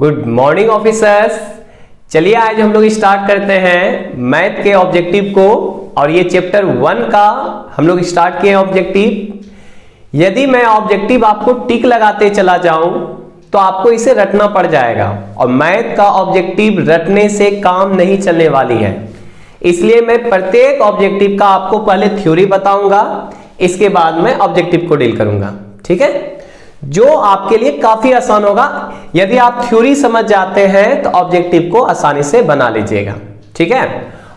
Good morning officers. चलिए आज हम लोग स्टार्ट करते हैं मैथ के ऑब्जेक्टिव को, और ये चैप्टर 1 का हम लोग स्टार्ट किए ऑब्जेक्टिव। यदि मैं ऑब्जेक्टिव आपको टिक लगाते चला जाऊं तो आपको इसे रटना पड़ जाएगा, और मैथ का ऑब्जेक्टिव रटने से काम नहीं चलने वाली है। इसलिए मैं प्रत्येक ऑब्जेक्टिव का आपको पहले थ्योरी बताऊंगा, इसके बाद में ऑब्जेक्टिव को डील करूंगा। ठीक है, जो आपके लिए काफी आसान होगा। यदि आप थ्योरी समझ जाते हैं तो ऑब्जेक्टिव को आसानी से बना लीजिएगा। ठीक है,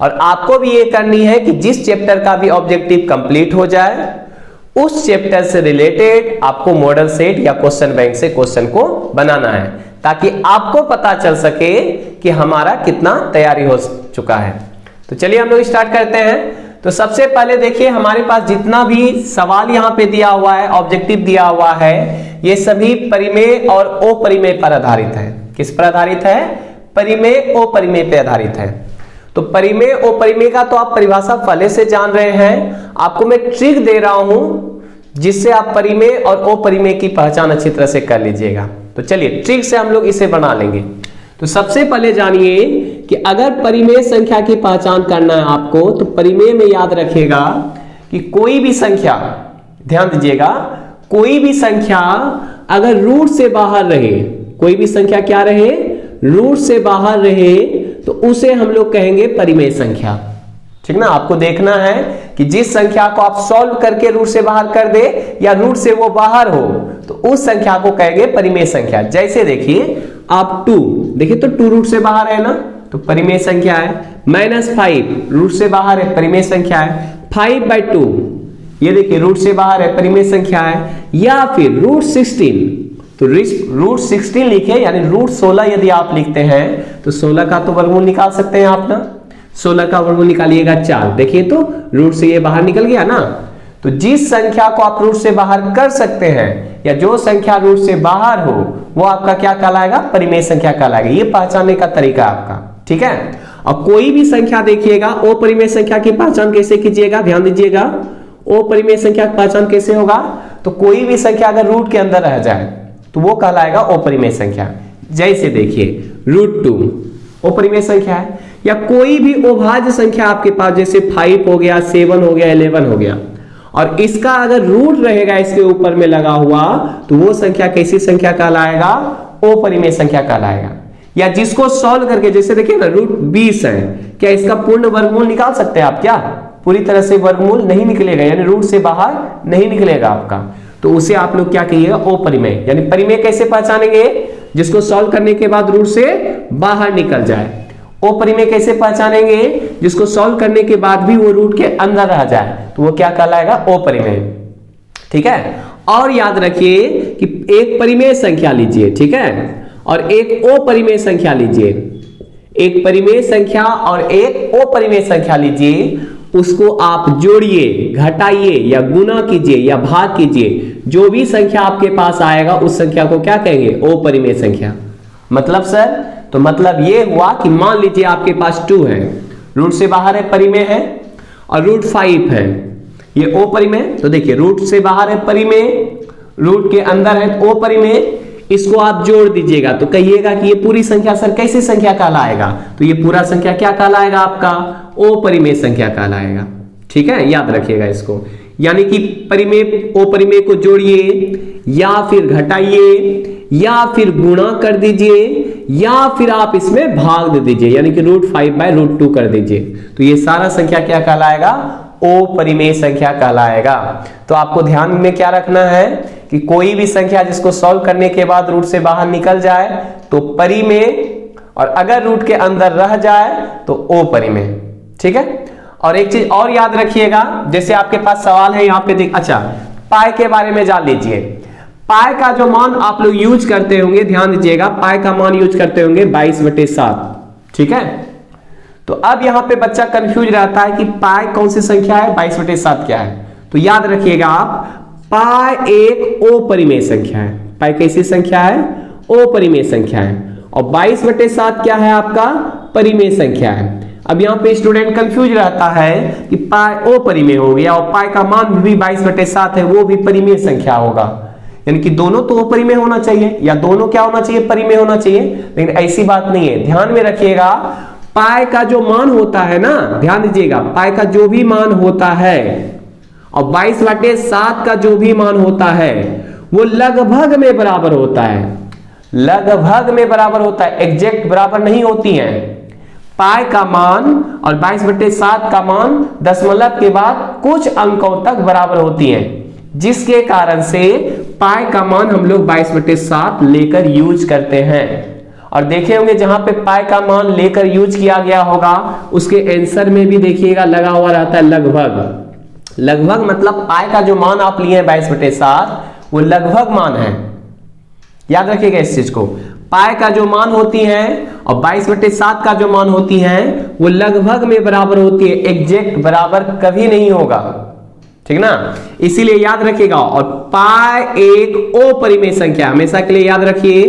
और आपको भी ये करनी है कि जिस चैप्टर का भी ऑब्जेक्टिव कंप्लीट हो जाए उस चैप्टर से रिलेटेड आपको मॉडल सेट या क्वेश्चन बैंक से क्वेश्चन को बनाना है, ताकि आपको पता चल सके कि हमारा कितना तैयारी हो चुका है। तो चलिए हम लोग स्टार्ट करते हैं। तो सबसे पहले देखिए, हमारे पास जितना भी सवाल यहाँ पे दिया हुआ है, ऑब्जेक्टिव दिया हुआ है, ये सभी परिमेय और अपरिमेय पर आधारित है। किस पर आधारित है? परिमेय अपरिमेय पे आधारित है। तो परिमेय अपरिमेय का तो आप परिभाषा पहले से जान रहे हैं। आपको मैं ट्रिक दे रहा हूं जिससे आप परिमेय और अपरिमेय की पहचान अच्छी तरह से कर लीजिएगा। तो चलिए ट्रिक से हम लोग इसे बना लेंगे। तो सबसे पहले जानिए कि अगर परिमेय संख्या की पहचान करना है आपको, तो परिमेय में याद रखिएगा कि कोई भी संख्या, ध्यान दीजिएगा, कोई भी संख्या अगर रूट से बाहर रहे, कोई भी संख्या क्या रहे? रूट से बाहर रहे, तो उसे हम लोग कहेंगे परिमेय संख्या। ठीक ना, आपको देखना है कि जिस संख्या को आप सॉल्व करके रूट से बाहर कर दे या रूट से वो बाहर हो, तो उस संख्या को कहेंगे परिमेय संख्या। जैसे देखिए आप 2, देखिए तो 2 रूट से बाहर है ना, तो परिमेय संख्या है। -5 रूट से बाहर है, परिमेय संख्या है। 5/2 ये देखिए रूट से बाहर है, परिमेय संख्या है। या फिर √16, तो √16 लिखे, यानी √16 यदि आप लिखते हैं तो 16 का तो वर्गमूल निकाल सकते हैं आप ना। 16 का वर्गमूल निकालिएगा 4, देखिए तो रूट से ये बाहर निकल गया ना। तो जिस संख्या को आप रूट से बाहर कर सकते हैं, या जो संख्या रूट से बाहर हो, वो आपका क्या कहलाएगा? परिमेय संख्या कहलाएगा। ये पहचानने का तरीका आपका। ठीक है, और कोई भी संख्या देखिएगा, अपरिमेय संख्या की पहचान कैसे कीजिएगा? ध्यान दीजिएगा, अपरिमेय संख्या की पहचान कैसे होगा? तो कोई भी संख्या अगर रूट के अंदर रह जाए तो वो कहलाएगा अपरिमेय संख्या। जैसे देखिए √2 अपरिमेय संख्या है। या कोई भी अभाज्य संख्या आपके पास, जैसे 5 हो गया, 7 हो गया, 11 हो गया, और इसका अगर रूट रहेगा इसके ऊपर में लगा हुआ, तो वो संख्या कैसी संख्या कहलाएगा? अपरिमेय संख्या कहलाएगा। या जिसको सॉल्व करके, जैसे देखिए ना √20 है, क्या इसका पूर्ण वर्गमूल निकाल सकते हैं आप? क्या पूरी तरह से वर्गमूल नहीं निकलेगा, यानी रूट से बाहर नहीं निकलेगा आपका, तो उसे आप लोग क्या कहिएगा? अपरिमेय। यानी परिमेय कैसे पहचानेंगे? जिसको सॉल्व करने के बाद रूट से बाहर निकल जाए। अपरिमेय कैसे पहचानेंगे? जिसको सॉल्व करने के बाद भी वो रूट के अंदर रह जाए, तो वो क्या कहलाएगा? अपरिमेय। ठीक है, और याद रखिए कि एक परिमेय संख्या लीजिए, ठीक है, और एक अपरिमेय संख्या लीजिए। एक परिमेय संख्या और एक अपरिमेय संख्या लीजिए, उसको आप जोड़िए, घटाइए या गुना कीजिए या भाग कीजिए, जो भी संख्या आपके पास आएगा उस संख्या को क्या कहेंगे? अपरिमेय संख्या। मतलब सर, तो मतलब ये हुआ कि मान लीजिए आपके पास 2 है, रूट से बाहर है, परिमेय है, और √5 है, ये अपरिमेय। तो देखिए रूट से बाहर है परिमेय, रूट के अंदर है अपरिमेय, इसको आप जोड़ दीजिएगा तो कहिएगा कि ये पूरी संख्या सर कैसी संख्या कहलाएगा? तो ये पूरा संख्या क्या कहलाएगा आपका? अपरिमेय संख्या कहलाएगा। ठीक है, याद रखिएगा इसको। यानी कि परिमेय अपरिमेय को जोड़िए, या फिर घटाइए, या फिर गुणा कर दीजिए, या फिर आप इसमें भाग दे दीजिए, यानी कि √5/√2 कर दीजिए, तो ये सारा संख्या क्या कहलाएगा? अपरिमेय संख्या कहलाएगा। तो आपको ध्यान में क्या रखना है कि कोई भी संख्या जिसको सॉल्व करने के बाद रूट से बाहर निकल जाए तो परिमेय, और अगर रूट के अंदर रह जाए तो अपरिमेय। ठीक है, और एक चीज और याद रखिएगा, जैसे आपके पास सवाल है यहाँ पे देख, अच्छा पाई के बारे में जान लीजिए। पाई का जो मान आप लोग यूज करते होंगे, ध्यान दीजिएगा, पाई का मान यूज करते होंगे 22/7। ठीक है, तो अब यहाँ पे बच्चा कंफ्यूज रहता है कि पाई कौन सी संख्या है, 22/7 क्या है? तो याद रखिएगा आप, पाई एक अपरिमेय संख्या है। पाई कैसी संख्या है? अपरिमेय संख्या है। और 22/7 क्या है आपका? परिमेय संख्या है। अब यहाँ पे स्टूडेंट कंफ्यूज रहता है कि पाई अपरिमेय हो गया, और पाई का मान भी 22/7 है, वो भी परिमेय संख्या होगा। यानी कि दोनों तो परिमेय होना चाहिए, या दोनों क्या होना चाहिए, परिमेय होना चाहिए। लेकिन ऐसी बात नहीं है, ध्यान में रखिएगा, पाई का जो मान होता है ना, ध्यान दीजिएगा, पाई का जो भी मान होता है और 22/7 का जो भी मान होता है वो लगभग में बराबर होता है, लगभग में बराबर होता है, एग्जैक्ट बराबर नहीं होती है। पाई का मान और 22/7 का मान दशमलव के बाद कुछ अंकों तक बराबर होती हैं, जिसके कारण से पाई का मान हम लोग 22/7 लेकर यूज करते हैं। और देखे होंगे जहां पे पाई का मान लेकर यूज किया गया होगा उसके आंसर में भी देखिएगा लगा हुआ रहता है लगभग। लगभग मतलब पाई का जो मान आप लिए हैं 22/7 वो लगभग मान है, याद रखिएगा इस चीज को। पाई का जो मान होती है और 22/7 का जो मान होती है वो लगभग में बराबर होती है, एग्जैक्ट बराबर कभी नहीं होगा, ठीक ना, इसीलिए याद रखिएगा। और पाई एक अपरिमेय संख्या, हमेशा के लिए याद रखिए,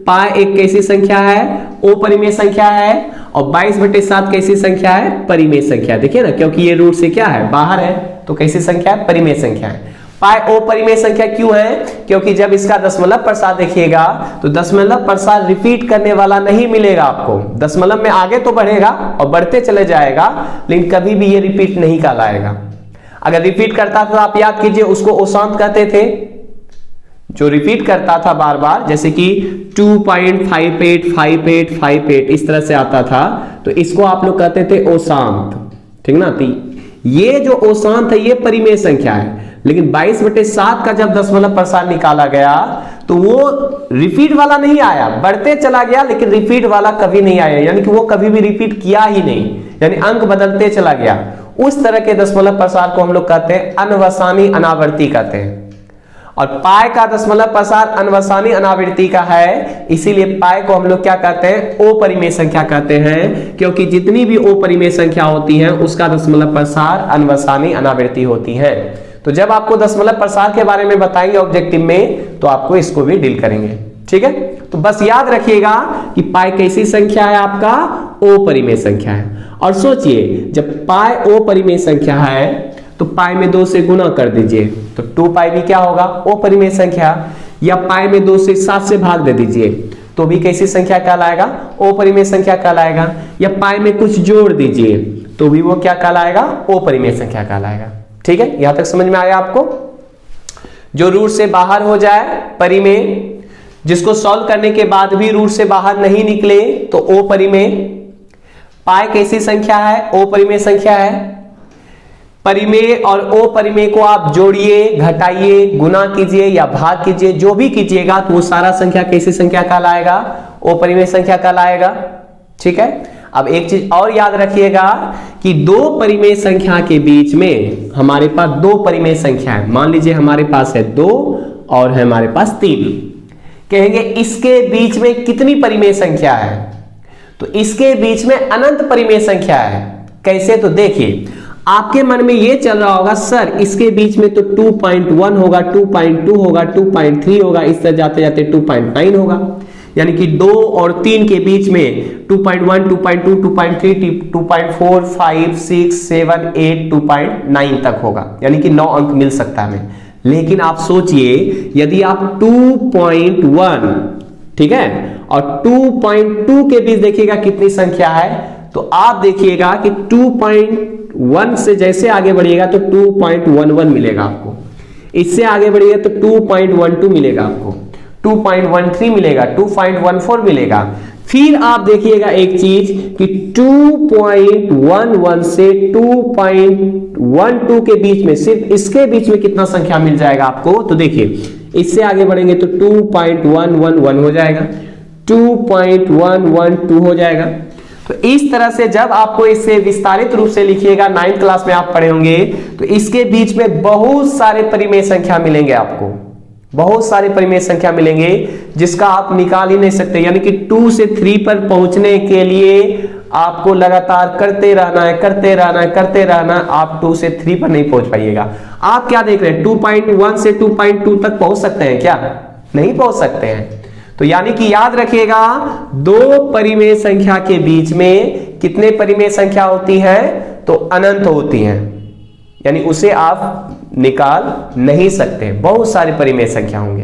पाई एक कैसी संख्या है, अपरिमेय संख्या है, और 22/7 कैसी संख्या है, परिमेय संख्या। देखिए ना, क्योंकि ये रूट से क्या है, बाहर है, तो कैसी संख्या है, परिमेय संख्या है। पाई अपरिमेय संख्या क्यों है, क्योंकि जब इसका दशमलव प्रसार देखिएगा तो दशमलव प्रसार रिपीट करने वाला नहीं मिलेगा आपको, दशमलव में आगे तो बढ़ेगा और बढ़ते चले जाएगा, लेकिन कभी भी ये रिपीट नहीं कहलाएगा। अगर रिपीट करता था तो आप याद कीजिए उसको ओशांत कहते थे, जो रिपीट करता था बार बार, जैसे कि 2.585858 इस तरह से आता था, तो इसको आप लोग कहते थे ओशांत, ठीक ना। ये जो ओशांत है ये परिमेय संख्या है, लेकिन 22/7 का जब दशमलव प्रसार निकाला गया तो वो रिपीट वाला नहीं आया, बढ़ते चला गया, लेकिन रिपीट वाला कभी नहीं आया, यानी कि वो कभी भी रिपीट किया ही नहीं, यानी अंक बदलते चला गया। उस तरह के दशमलव प्रसार को हम लोग कहते हैं अनवसानी अनावर्ती कहते हैं। और पाई का दशमलव प्रसार अनवसानी अनावर्ती का है, इसीलिए पाई को हम लोग क्या कहते हैं, अपरिमेय संख्या कहते हैं, क्योंकि जितनी भी अपरिमेय संख्या होती है उसका दशमलव प्रसार अनवसानी अनावर्ती होती है। तो जब आपको दशमलव प्रसार के बारे में बताएंगे ऑब्जेक्टिव में तो आपको इसको भी डील करेंगे, ठीक है। तो बस याद रखिएगा कि पाई कैसी संख्या है, आपका अपरिमेय संख्या है। और सोचिए जब पाई अपरिमेय संख्या है तो पाई में 2 से गुना कर दीजिए, तो 2 पाई भी क्या होगा, अपरिमेय संख्या। या पाई में 2 से 7 से भाग दे दीजिए तो भी कैसी संख्या कहलाएगा, अपरिमेय संख्या कहलाएगा। या पाई में कुछ जोड़ दीजिए तो भी वो क्या कहलाएगा, अपरिमेय संख्या कहलाएगा, ठीक है। यहां तक समझ में आया आपको। जो रूट से बाहर हो जाए परिमेय, जिसको सॉल्व करने के बाद भी रूट से बाहर नहीं निकले तो अपरिमेय। पाई कैसी संख्या है, अपरिमेय संख्या है। परिमेय और अपरिमेय को आप जोड़िए, घटाइए, गुना कीजिए या भाग कीजिए, जो भी कीजिएगा तो वो सारा संख्या कैसी संख्या कहलाएगा, अपरिमेय संख्या कहलाएगा, ठीक है। अब एक चीज और याद रखिएगा कि 2 परिमेय संख्या के बीच में हमारे पास 2 परिमेय संख्या है। मान लीजिए हमारे पास है 2 और है हमारे पास 3, कहेंगे इसके बीच में कितनी परिमेय संख्या है, तो इसके बीच में अनंत परिमेय संख्या है। कैसे, तो देखिए आपके मन में ये चल रहा होगा सर इसके बीच में तो 2.1 होगा, 2.2 होगा, 2.3 होगा, इस तरह जाते जाते 2.9 होगा, यानी कि 2 और 3 के बीच में 2.1, 2.2, 2.3, 2.4, 5, 6, 7, 8, 2.9 तक होगा, यानी कि 9 अंक मिल सकता है हमें। लेकिन आप सोचिए यदि आप 2.1, ठीक है, और 2.2 के बीच देखिएगा कितनी संख्या है, तो आप देखिएगा कि 2.1 से जैसे आगे बढ़िएगा तो 2.11 मिलेगा आपको, इससे आगे बढ़िएगा तो 2.12 मिलेगा आपको, 2.13 मिलेगा, 2.14 मिलेगा। फिर आप देखिएगा एक चीज कि 2.11 से 2.12 के बीच में, सिर्फ इसके बीच में कितना संख्या मिल जाएगा आपको, तो देखिए इससे आगे बढ़ेंगे तो 2.111 हो जाएगा, 2.112 हो जाएगा। तो इस तरह से जब आपको इसे विस्तारित रूप से लिखिएगा, 9th क्लास में आप पढ़े होंगे, तो इसके बीच में बहुत सारे परिमेय संख्या मिलेंगे आपको, बहुत सारे परिमेय संख्या मिलेंगे जिसका आप निकाल ही नहीं सकते। यानी कि 2 से 3 पर पहुंचने के लिए आपको लगातार करते रहना है, करते रहना है, करते रहना है, आप 2 से 3 पर नहीं पहुंच पाइएगा। आप क्या देख रहे हैं, 2.1 से 2.2 तक पहुंच सकते हैं क्या, नहीं पहुंच सकते हैं। तो यानी कि याद रखिएगा 2 परिमेय संख्या के बीच में कितने परिमेय संख्या होती है, तो अनंत होती हैं, यानी उसे आप निकाल नहीं सकते, बहुत सारे परिमेय संख्या होंगे।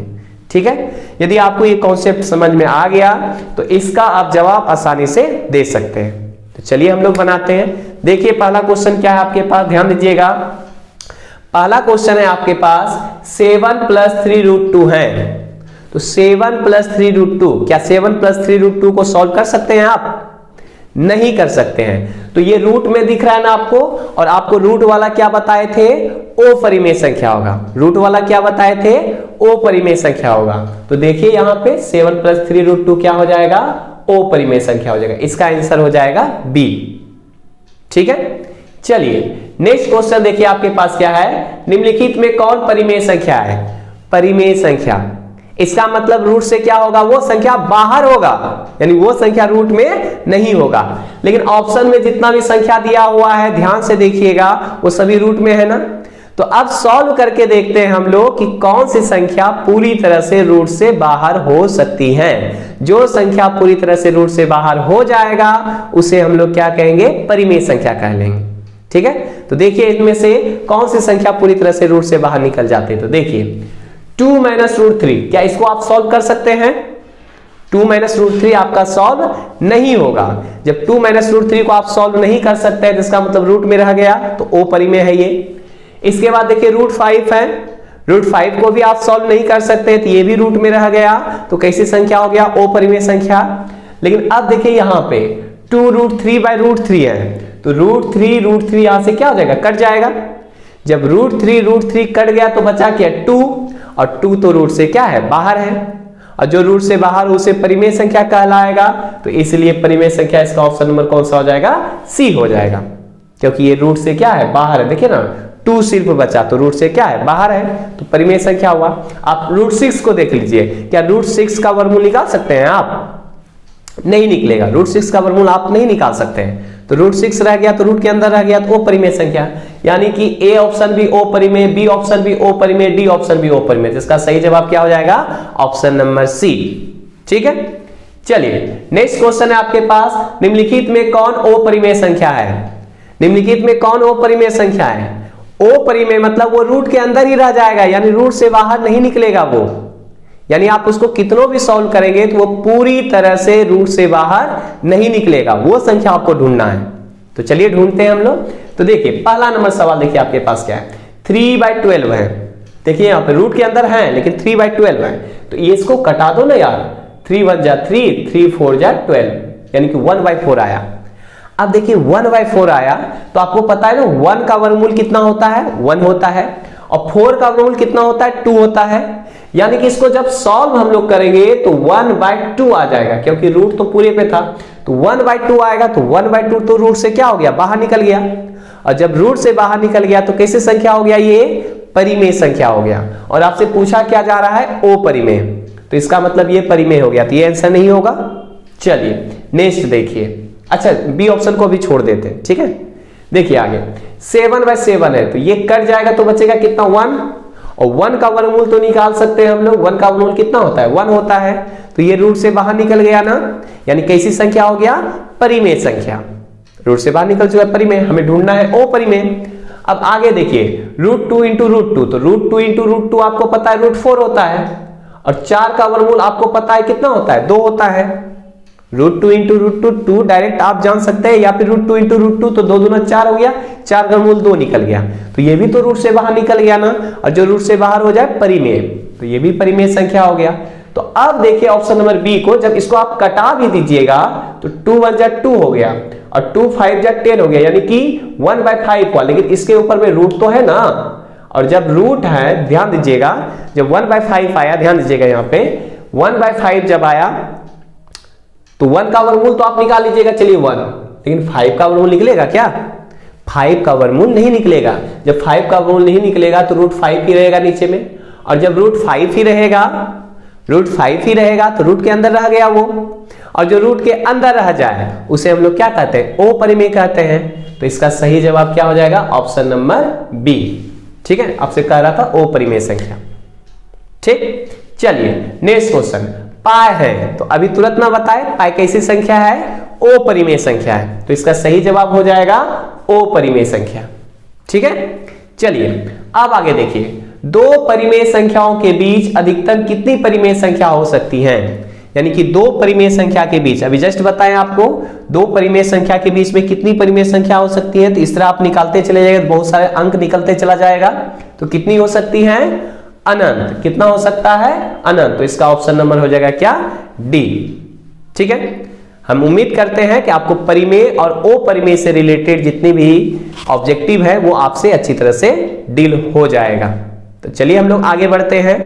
ठीक है, यदि आपको ये कॉन्सेप्ट समझ में आ गया तो इसका आप जवाब आसानी से दे सकते हैं। तो चलिए हम लोग बनाते हैं। देखिए पहला क्वेश्चन क्या है आपके पास, ध्यान दीजिएगा। पहला क्वेश्चन है आपके पास 7 + 3√2 है। तो 7 + 3√2, क्या 7 + 3√2 को सॉल्व कर सकते हैं आप? नहीं कर सकते हैं। तो ये रूट में दिख रहा है ना आपको, और आपको रूट वाला क्या बताए थे, ओ परिमेय संख्या होगा। रूट वाला क्या बताए थे, ओ परिमेय संख्या होगा। तो देखिए यहां पे 7 + 3√2 क्या हो जाएगा, ओ परिमेय संख्या हो जाएगा। इसका आंसर हो जाएगा बी। ठीक है, चलिए नेक्स्ट क्वेश्चन देखिए आपके पास क्या है, निम्नलिखित में कौन परिमेय संख्या है? परिमेय संख्या, इसका मतलब रूट से क्या होगा, वो संख्या बाहर होगा, यानी वो संख्या रूट में नहीं होगा। लेकिन ऑप्शन में जितना भी संख्या दिया हुआ है ध्यान से देखिएगा, वो सभी रूट में है ना। तो अब सॉल्व करके देखते हैं हम लोग कि कौन सी संख्या पूरी तरह से रूट से बाहर हो सकती है। जो संख्या पूरी तरह से रूट से बाहर हो जाएगा उसे हम लोग क्या कहेंगे, परिमेय संख्या कह लेंगे। ठीक है, तो देखिए इनमें से कौन सी संख्या पूरी तरह से रूट से बाहर निकल जाती है। तो देखिए 2 - √3, क्या इसको आप सॉल्व कर सकते हैं? 2 - √3 आपका सॉल्व नहीं होगा। जब 2 - √3 को आप सॉल्व नहीं कर सकते हैं तो इसका मतलब रूट में रह गया, तो ओ परिमेय है ये। इसके बाद देखिए √5 है, √5 को भी आप सॉल्व नहीं कर सकते, तो ये भी रूट में रह गया, तो कैसी संख्या हो गया, ओ परिमेय संख्या। लेकिन अब देखिए यहाँ पे 2√3/√3 है, तो √3 यहां से क्या हो जाएगा, कट जाएगा। जब √3 कट गया तो बचा क्या, 2, और 2 तो रूट से क्या है, बाहर है, और जो रूट से बाहर उसे परिमेय संख्या कहलाएगा। तो इसलिए परिमेय संख्या इसका ऑप्शन नंबर कौन सा हो जाएगा, सी हो जाएगा, क्योंकि ये रूट से क्या है, बाहर है। देखिए ना 2 सिर्फ बचा, तो रूट से क्या है, बाहर है, तो परिमेय संख्या हुआ। आप √6 को देख लीजिए, क्या √6 का वर्गमूल निकाल सकते हैं आप? नहीं निकलेगा, √6 का वर्गमूल आप नहीं निकाल सकते हैं। तो √6 रह गया, तो रूट के अंदर रह गया, तो ओ परिमेय संख्या, यानी कि ए ऑप्शन भी ओ परिमेय, बी ऑप्शन भी ओ परिमेय, डी ऑप्शन भी ओ परिमेय। इसका सही जवाब क्या हो जाएगा, ऑप्शन नंबर सी। ठीक है, चलिए नेक्स्ट क्वेश्चन है आपके पास, निम्नलिखित में कौन ओ परिमेय संख्या है? निम्नलिखित में कौन ओ परिमेय संख्या है? ओ परिमेय मतलब वो रूट के अंदर ही रह जाएगा, यानी रूट से बाहर नहीं निकलेगा वो, यानी आप उसको कितनों भी सॉल्व करेंगे तो वो पूरी तरह से रूट से बाहर नहीं निकलेगा। वो संख्या आपको ढूंढना है। तो चलिए ढूंढते हैं हम लोग। तो देखिए पहला नंबर सवाल देखिए आपके पास क्या है, 3/12 है। देखिए यहाँ पे रूट के अंदर है लेकिन 3/12 है, तो ये इसको कटा दो ना यार, 3 × 1 = 3, 3 × 4 = 12, यानी कि 1/4 आया। अब देखिए 1/4 आया, तो आपको पता है ना 1 का वर्गमूल कितना होता है, 1 होता है, और 4 का वर्गमूल कितना होता है, 2 होता है। यानी कि इसको जब सॉल्व हम लोग करेंगे तो 1/2 आ जाएगा, क्योंकि रूट तो पूरे पे था, तो 1/2 आएगा। तो 1/2 तो रूट से क्या हो गया, बाहर निकल गया, और जब रूट से बाहर निकल गया तो कैसे संख्या हो गया, ये परिमेय संख्या हो गया। और आपसे पूछा क्या जा रहा है, ओ परिमेय, तो इसका मतलब ये परिमेय हो गया, तो ये आंसर नहीं होगा। चलिए नेक्स्ट देखिए, अच्छा बी ऑप्शन को भी छोड़ देते हैं। ठीक है, देखिए आगे 7/7 है, तो ये कट जाएगा, तो बचेगा कितना, 1, और 1 का वर्गमूल तो निकाल सकते हैं हम लोग। 1 का वर्गमूल कितना होता है, 1 होता है, तो ये रूट से बाहर निकल गया ना, यानी कैसी संख्या हो गया, परिमेय संख्या, रूट से बाहर निकल चुका है, परिमेय। हमें ढूंढना है ओ परिमेय। अब आगे देखिए √2 × √2, तो √2 × √2 आपको पता है √4 होता है, और 4 का वर्गमूल आपको पता है कितना होता है, 2 होता है। √2 × √2 2 डायरेक्ट आप जान सकते हैं, या फिर √2 × √2, तो 2 दूना 4 हो गया, 4 का मूल 2 निकल गया, तो ये भी तो रूट से बाहर निकल गया ना, और जो रूट से बाहर हो जाए परिमेय, तो ये भी परिमेय संख्या हो गया। तो अब देखिए ऑप्शन नंबर बी को, जब इसको आप कटा भी दीजिएगा तो 2 × 1 = 2 हो गया, और 2 × 5 = 10 हो गया, यानी कि 1/5 हुआ। लेकिन इसके ऊपर में रूट तो है ना, और जब रूट है, ध्यान दीजिएगा, जब 1/5 आया, ध्यान दीजिएगा यहाँ पे 1/5 जब आया तो 1 का वर्गमूल तो आप निकाल लीजिएगा, चलिए 1, लेकिन 5 का वर्गमूल निकलेगा क्या, 5 का वर्गमूल नहीं निकलेगा। जब 5 का वर्गमूल नहीं निकलेगा तो √5 ही रहेगा नीचे में, और जब √5 ही रहेगा, √5 ही रहेगा, तो रूट के अंदर रह गया वो, और जो रूट के अंदर रह जाए उसे हम लोग क्या कहते हैं, ओ परिमेय कहते हैं। तो इसका सही जवाब क्या हो जाएगा, ऑप्शन नंबर बी। ठीक है, आपसे कह रहा था ओ परिमेय संख्या। ठीक, चलिए नेक्स्ट क्वेश्चन, पाई है, तो अभी तुरंत ना बताए पाई कैसी संख्या है, ओ परिमेय संख्या है, तो इसका सही जवाब हो जाएगा ओ परिमेय संख्या। ठीक है, चलिए अब आगे देखिए दो परिमेय संख्याओं के बीच अधिकतम कितनी परिमेय संख्या हो सकती है, यानी कि दो परिमेय संख्या के बीच, अभी जस्ट बताएं आपको, दो परिमेय संख्या के बीच में कितनी परिमेय संख्या हो सकती है। तो इस तरह आप निकालते चले जाएंगे तो बहुत सारे अंक निकलते चला जाएगा। तो कितनी हो सकती है, अनंत। कितना हो सकता है, अनंत। तो इसका ऑप्शन नंबर हो जाएगा क्या, डी। ठीक है, हम उम्मीद करते हैं कि आपको परिमेय और अपरिमेय से रिलेटेड जितनी भी ऑब्जेक्टिव है वो आपसे अच्छी तरह से डील हो जाएगा। तो चलिए हम लोग आगे बढ़ते हैं।